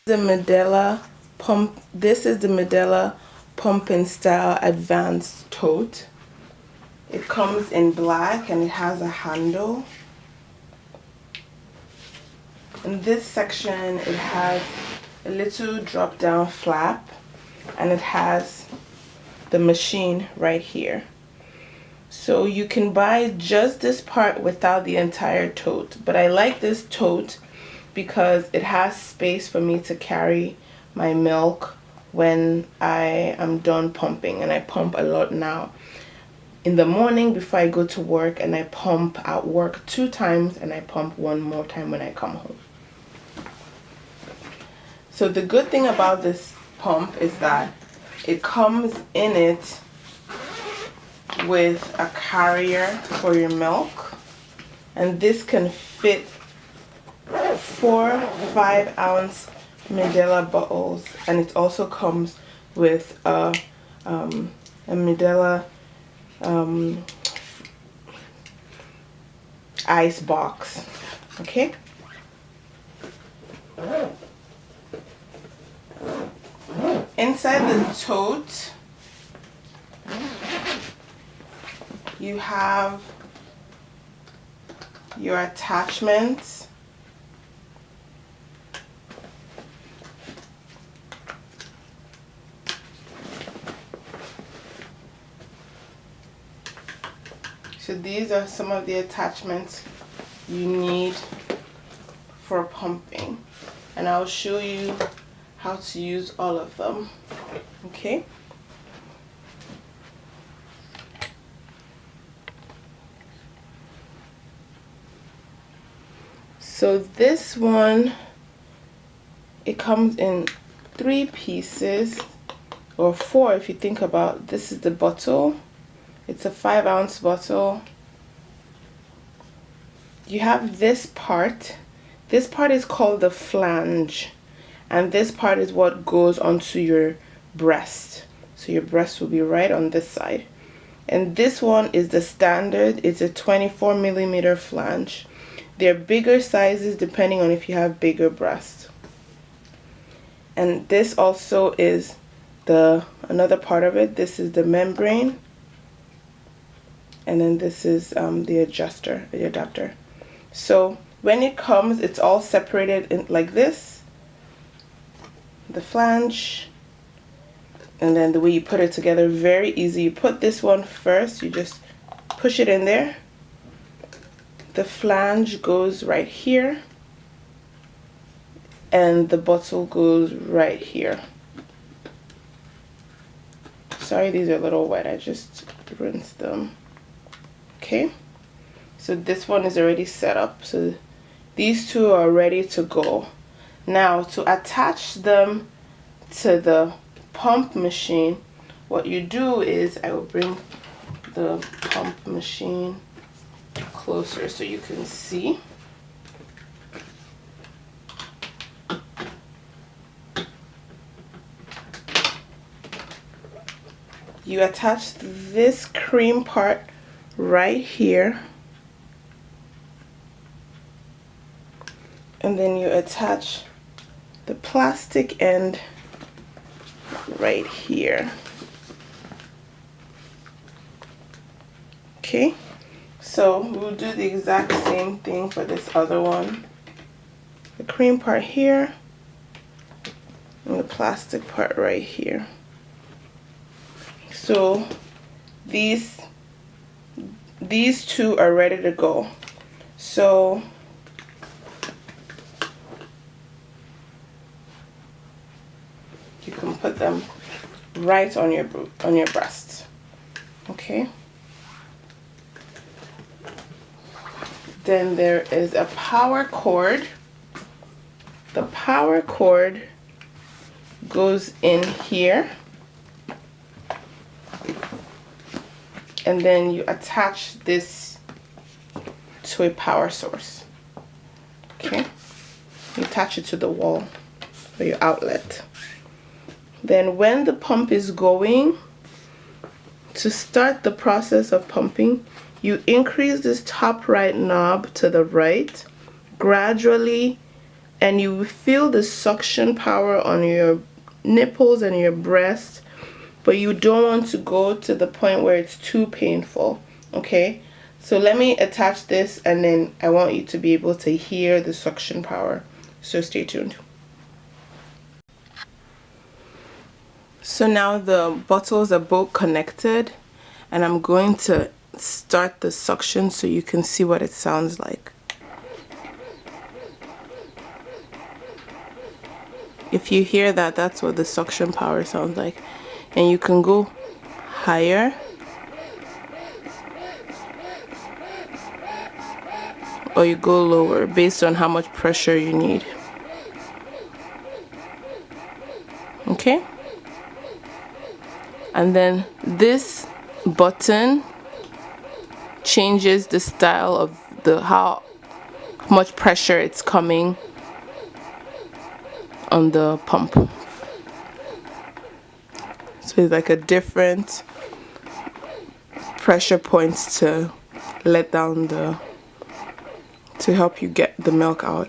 The Medela pump. This is the Medela Pump and Style Advanced Tote. It comes in black and it has a handle. In this section, it has a little drop down flap and it has the machine right here. So you can buy just this part without the entire tote, but I like this tote because it has space for me to carry my milk when I am done pumping, and I pump a lot now. In the morning before I go to work, and I pump at work 2 times, and I pump 1 more time when I come home. So the good thing about this pump is that it comes in it with a carrier for your milk, and this can fit 4 5-ounce Medela bottles, and it also comes with a Medela ice box. Okay. Inside the tote, you have your attachments. So these are some of the attachments you need for pumping, and I'll show you how to use all of them. Okay. So this one, it comes in 3 pieces, or 4 if you think about. This is the bottle. It's a 5-ounce bottle. You have this part. This part is called the flange, and this part is what goes onto your breast. So your breast will be right on this side. And this one is the standard. It's a 24 millimeter flange. There are bigger sizes depending on if you have bigger breasts. And this also is another part of it. This is the membrane, and then this is the adapter. So when it comes, it's all separated in like this, the flange, and then the way you put it together, very easy. You put this one first, you just push it in there. The flange goes right here, and the bottle goes right here. Sorry, these are a little wet, I just rinsed them. Okay, so this one is already set up, so these 2 are ready to go. Now to attach them to the pump machine, what you do is, I will bring the pump machine closer so you can see. You attach this cream part right here, and then you attach the plastic end right here. Okay, so we'll do the exact same thing for this other one. The cream part here and the plastic part right here. So these 2 are ready to go. So you can put them right on your breast. Okay. Then there is a power cord. The power cord goes in here, and then you attach this to a power source. Okay, you attach it to the wall or your outlet. Then when the pump is going, to start the process of pumping, you increase this top right knob to the right gradually and you feel the suction power on your nipples and your breast, but you don't want to go to the point where it's too painful. Okay, so let me attach this, and then I want you to be able to hear the suction power, so stay tuned. So now the bottles are both connected, and I'm going to start the suction so you can see what it sounds like. If you hear that, that's what the suction power sounds like. And you can go higher or you go lower based on how much pressure you need. Okay? And then this button changes the style of how much pressure it's coming on the pump. So it's like a different pressure points to let down to help you get the milk out.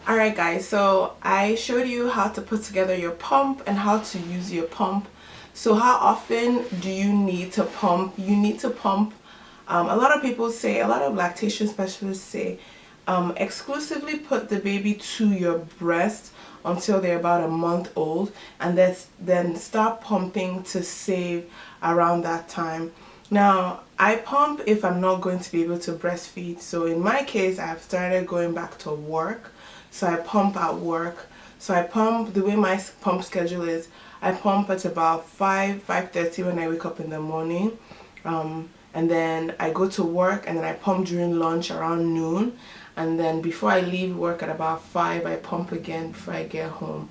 Alright guys, so I showed you how to put together your pump and how to use your pump. So how often do you need to pump? You need to pump, a lot of people say, a lot of lactation specialists say, exclusively put the baby to your breast until they're about a month old, and then stop pumping to save around that time. Now, I pump if I'm not going to be able to breastfeed. So in my case, I've started going back to work. So I pump at work. So I pump, the way my pump schedule is, I pump at about 5:30 when I wake up in the morning. And then I go to work, and then I pump during lunch around noon. And then before I leave work at about 5, I pump again before I get home.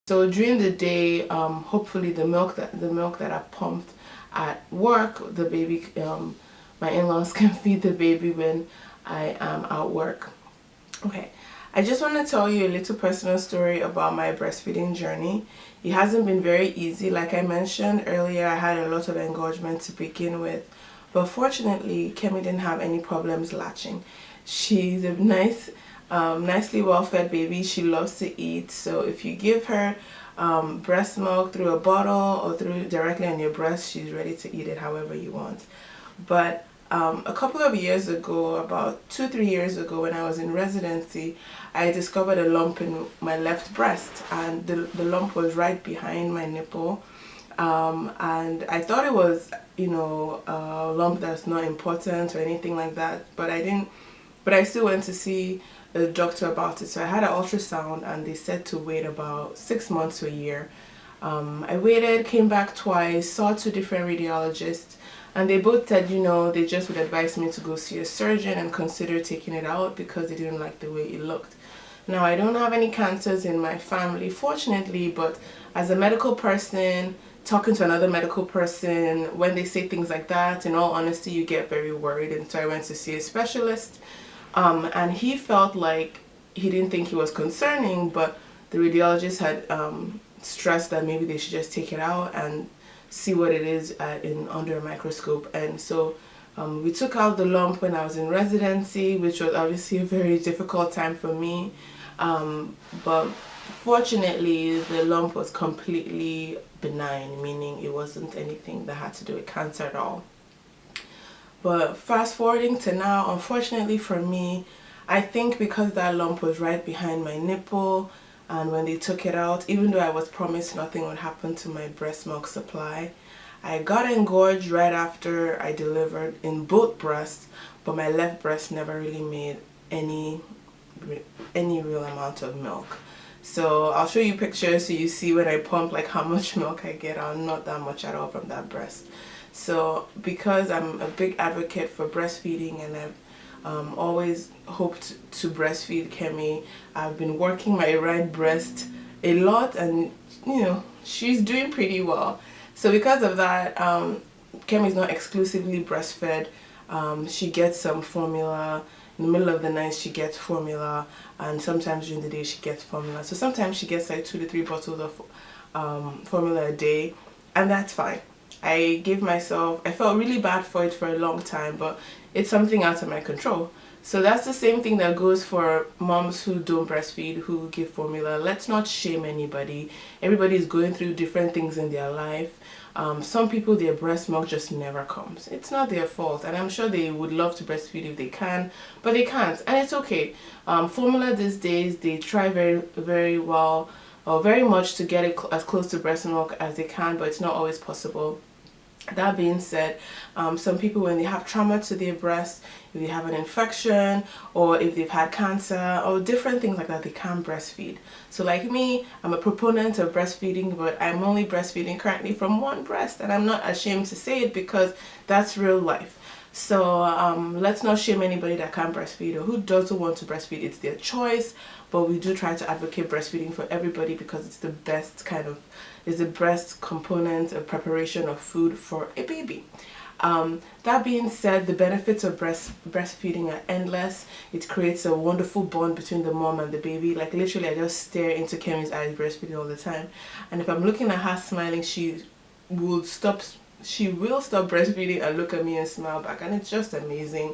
So during the day, hopefully the milk that I pumped at work, the baby, my in-laws can feed the baby when I am at work. Okay, I just want to tell you a little personal story about my breastfeeding journey. It hasn't been very easy. Like I mentioned earlier, I had a lot of engorgement to begin with, but fortunately Kemi didn't have any problems latching. She's a nicely well-fed baby. She loves to eat, so if you give her breast milk through a bottle or through directly on your breast, she's ready to eat it however you want. But a couple of years ago, about 2-3 years ago, when I was in residency, I discovered a lump in my left breast, and the lump was right behind my nipple. And I thought it was, you know, a lump that's not important or anything like that, but I still went to see the doctor about it. So I had an ultrasound, and they said to wait about 6 months to a year. I waited, came back twice, saw 2 different radiologists, and they both said, you know, they just would advise me to go see a surgeon and consider taking it out because they didn't like the way it looked. Now, I don't have any cancers in my family, fortunately, but as a medical person, talking to another medical person, when they say things like that, in all honesty, you get very worried. And so I went to see a specialist, and he felt like he didn't think it was concerning, but the radiologist had stressed that maybe they should just take it out and see what it is under a microscope. And so we took out the lump when I was in residency, which was obviously a very difficult time for me, but fortunately the lump was completely benign, meaning it wasn't anything that had to do with cancer at all. But fast forwarding to now, unfortunately for me, I think because that lump was right behind my nipple, and when they took it out, even though I was promised nothing would happen to my breast milk supply, I got engorged right after I delivered in both breasts, but my left breast never really made any real amount of milk. So I'll show you pictures so you see when I pump like how much milk I get out. Not that much at all from that breast. So because I'm a big advocate for breastfeeding, and I've always hoped to breastfeed Kemi, I've been working my right breast a lot, and you know, she's doing pretty well. So because of that, Kemi's not exclusively breastfed. She gets some formula in the middle of the night she gets formula, and sometimes during the day she gets formula. So sometimes she gets like 2 to 3 bottles of formula a day, and that's fine. I felt really bad for it for a long time, but it's something out of my control. So that's the same thing that goes for moms who don't breastfeed, who give formula. Let's not shame anybody. Everybody is going through different things in their life. Some people, their breast milk just never comes. It's not their fault, and I'm sure they would love to breastfeed if they can, but they can't, and it's okay. Formula these days, they try very well, or very much, to get it as close to breast milk as they can, but it's not always possible. That being said, some people, when they have trauma to their breast, if they have an infection, or if they've had cancer, or different things like that, they can't breastfeed. So like me, I'm a proponent of breastfeeding, but I'm only breastfeeding currently from one breast, and I'm not ashamed to say it because that's real life. So let's not shame anybody that can't breastfeed or who doesn't want to breastfeed. It's their choice, but we do try to advocate breastfeeding for everybody because it's the best is the best component of preparation of food for a baby. That being said, the benefits of breastfeeding are endless. It creates a wonderful bond between the mom and the baby. Like literally, I just stare into Kemi's eyes breastfeeding all the time, and if I'm looking at her smiling, she will stop breastfeeding and look at me and smile back, and it's just amazing.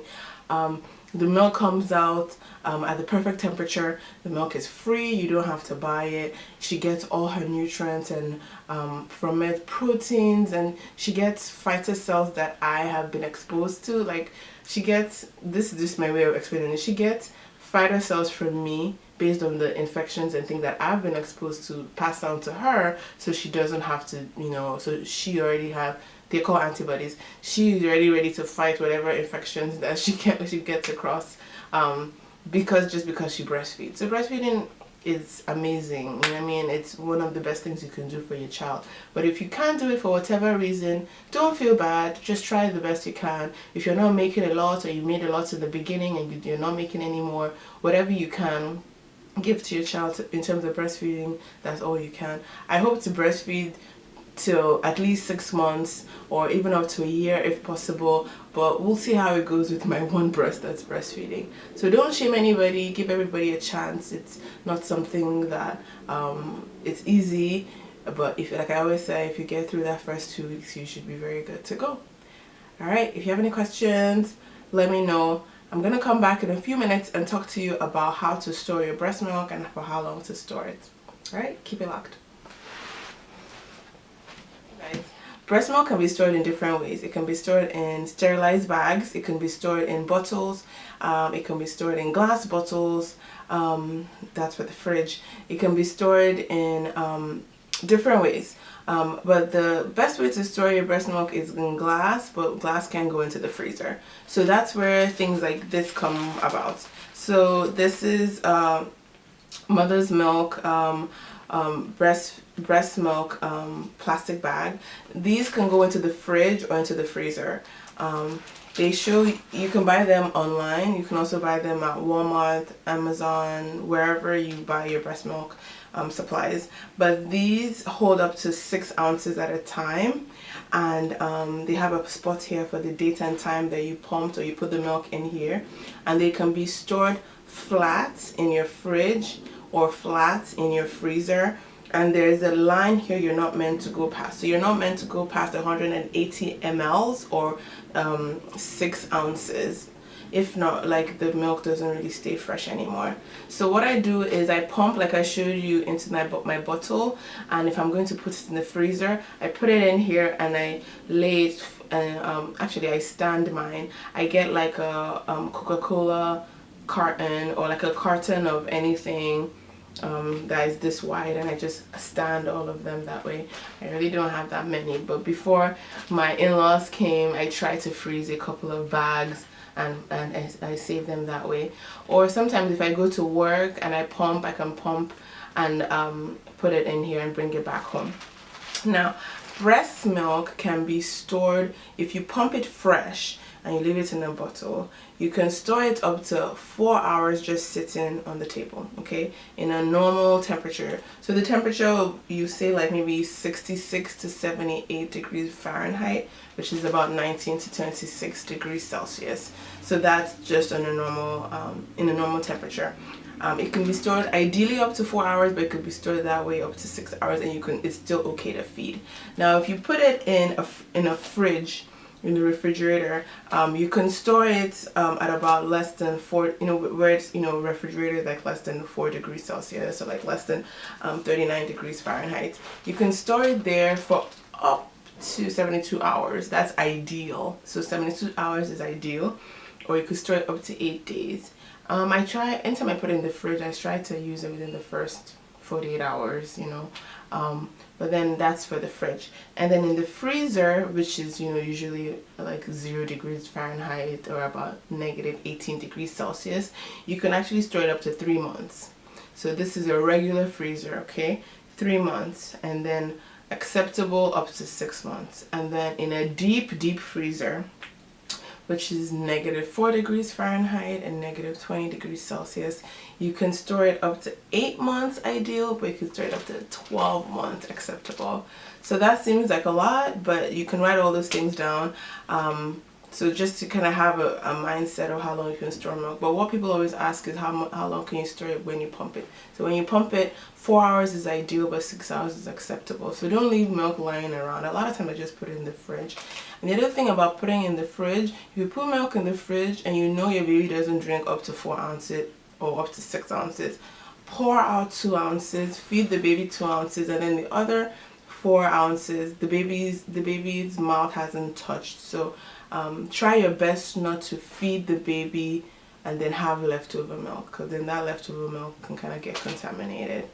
The milk comes out at the perfect temperature. The milk is free, you don't have to buy it. She gets all her nutrients and from it, proteins, and she gets fighter cells that I have been exposed to. Like she gets, this is just my way of explaining it, she gets fighter cells from me based on the infections and things that I've been exposed to, pass down to her, so she doesn't have to, so she already have, they call antibodies. She's already ready to fight whatever infections that she gets across, because she breastfeeds. So breastfeeding is amazing. You know what I mean? It's one of the best things you can do for your child. But if you can't do it for whatever reason, don't feel bad. Just try the best you can. If you're not making a lot, or you made a lot in the beginning and you're not making any more, whatever you can give to your child in terms of breastfeeding, that's all you can. I hope to breastfeed till at least 6 months, or even up to a year if possible, but we'll see how it goes with my one breast that's breastfeeding. So don't shame anybody, give everybody a chance. It's not something that it's easy, but if, like I always say, if you get through that first 2 weeks, you should be very good to go. Alright, if you have any questions, let me know. I'm gonna come back in a few minutes and talk to you about how to store your breast milk and for how long to store it. Alright, keep it locked. Breast milk can be stored in different ways. It can be stored in sterilized bags, it can be stored in bottles, it can be stored in glass bottles, that's for the fridge. It can be stored in different ways, but the best way to store your breast milk is in glass, but glass can go into the freezer. So that's where things like this come about. So this is mother's milk, breast milk plastic bag. These can go into the fridge or into the freezer. They show you can buy them online. You can also buy them at Walmart, Amazon, wherever you buy your breast milk supplies. But these hold up to 6 ounces at a time, and they have a spot here for the date and time that you pumped, or you put the milk in here, and they can be stored flat in your fridge or flat in your freezer. And there's a line here you're not meant to go past. So you're not meant to go past 180 mLs or 6 ounces. If not, like, the milk doesn't really stay fresh anymore. So what I do is I pump, like I showed you, into my bottle, and if I'm going to put it in the freezer, I put it in here and I lay it, and actually I stand mine. I get like a Coca-Cola carton, or like a carton of anything that is this wide, and I just stand all of them that way. I really don't have that many, but before my in-laws came, I tried to freeze a couple of bags, and I save them that way. Or sometimes if I go to work and I can pump and put it in here and bring it back home. Now, breast milk can be stored if you pump it fresh and you leave it in a bottle. You can store it up to 4 hours just sitting on the table, okay, in a normal temperature. So the temperature, you say like maybe 66 to 78 degrees Fahrenheit, which is about 19 to 26 degrees Celsius. So that's just on a normal, in a normal temperature. It can be stored ideally up to 4 hours, but it could be stored that way up to 6 hours, and it's still okay to feed. Now, if you put it in a fridge, in the refrigerator, you can store it at about less than 4, where it's, refrigerator like less than 4 degrees Celsius, so like less than 39 degrees Fahrenheit. You can store it there for up to 72 hours. That's ideal. So 72 hours is ideal, or you could store it up to 8 days. Anytime I put it in the fridge, I try to use it within the first 48 hours, but then that's for the fridge. And then in the freezer, which is, usually like 0 degrees Fahrenheit or about negative 18 degrees Celsius, you can actually store it up to 3 months. So this is a regular freezer, okay? 3 months, and then acceptable up to 6 months. And then in a deep, deep freezer, which is negative 4 degrees Fahrenheit and negative 20 degrees Celsius, you can store it up to 8 months ideal, but you can store it up to 12 months acceptable. So that seems like a lot, but you can write all those things down. So just to kind of have a mindset of how long you can store milk. But what people always ask is how long can you store it when you pump it. So when you pump it, 4 hours is ideal, but 6 hours is acceptable. So don't leave milk lying around. A lot of times I just put it in the fridge. And the other thing about putting it in the fridge, if you put milk in the fridge and you know your baby doesn't drink up to 4 ounces or up to 6 ounces, pour out 2 ounces, feed the baby 2 ounces, and then the other 4 ounces, the baby's mouth hasn't touched. So try your best not to feed the baby and then have leftover milk, because then that leftover milk can kind of get contaminated.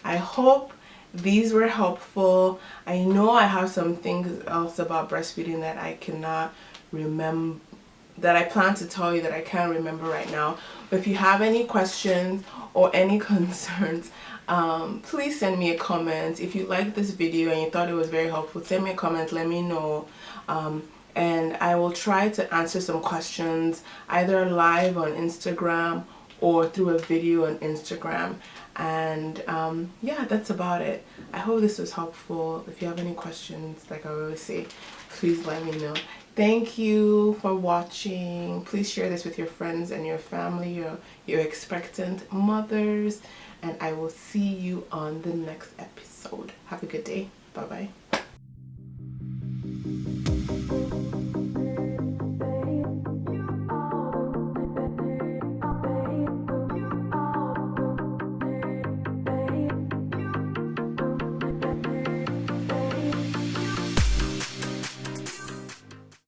I hope these were helpful. I know I have some things else about breastfeeding that I cannot remember, that I plan to tell you that I can't remember right now. But if you have any questions or any concerns, please send me a comment. If you liked this video and you thought it was very helpful, send me a comment, let me know. And I will try to answer some questions either live on Instagram or through a video on Instagram. And yeah, that's about it. I hope this was helpful. If you have any questions, like I always say, please let me know. Thank you for watching. Please share this with your friends and your family, your expectant mothers, and I will see you on the next episode. Have a good day. Bye bye.